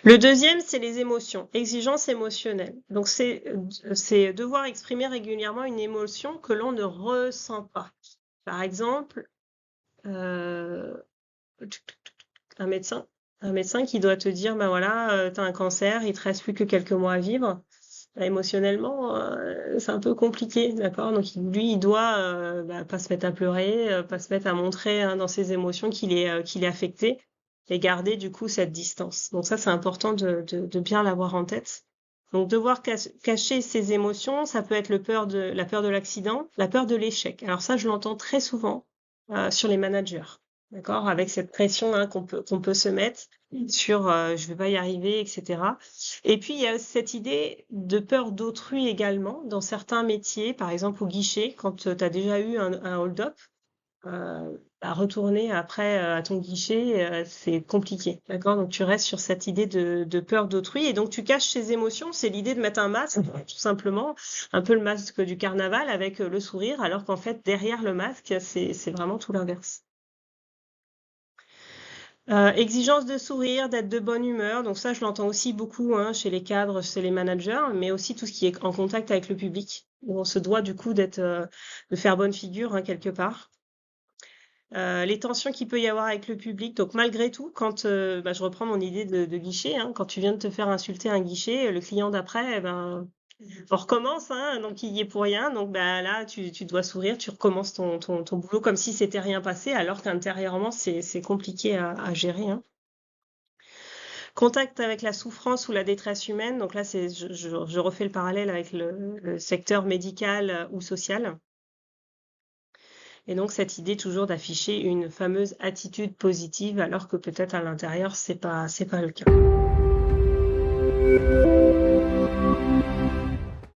Le deuxième, c'est les émotions, exigences émotionnelles. Donc, c'est devoir exprimer régulièrement une émotion que l'on ne ressent pas. Par exemple, euh, un médecin, un médecin qui doit te dire, ben voilà, tu as un cancer, il te reste plus que quelques mois à vivre. Émotionnellement, c'est un peu compliqué, d'accord? Donc lui, il doit pas se mettre à pleurer, pas se mettre à montrer hein, dans ses émotions qu'il est affecté et garder du coup cette distance. Donc ça, c'est important de bien l'avoir en tête. Donc devoir cacher ses émotions, ça peut être la peur de l'accident, la peur de l'échec. Alors ça, je l'entends très souvent sur les managers, d'accord? Avec cette pression hein, qu'on peut se mettre sur je vais pas y arriver, etc. Et puis, il y a cette idée de peur d'autrui également dans certains métiers, par exemple au guichet, quand tu as déjà eu un hold-up, retourner après à ton guichet, c'est compliqué, d'accord? Donc tu restes sur cette idée de peur d'autrui et donc tu caches tes émotions. C'est l'idée de mettre un masque, tout simplement, un peu le masque du carnaval avec le sourire, alors qu'en fait derrière le masque, c'est vraiment tout l'inverse. Exigence de sourire, d'être de bonne humeur, donc ça je l'entends aussi beaucoup hein, chez les cadres, chez les managers, mais aussi tout ce qui est en contact avec le public, où on se doit du coup de faire bonne figure hein, quelque part. Les tensions qu'il peut y avoir avec le public, donc malgré tout, quand je reprends mon idée de guichet, hein, quand tu viens de te faire insulter un guichet, le client d'après, on recommence, hein, donc il y est pour rien. Donc là, tu dois sourire, tu recommences ton boulot comme si c'était rien passé, alors qu'intérieurement, c'est compliqué à gérer. Hein. Contact avec la souffrance ou la détresse humaine. Donc là, je refais le parallèle avec le secteur médical ou social. Et donc cette idée toujours d'afficher une fameuse attitude positive, alors que peut-être à l'intérieur, c'est pas le cas.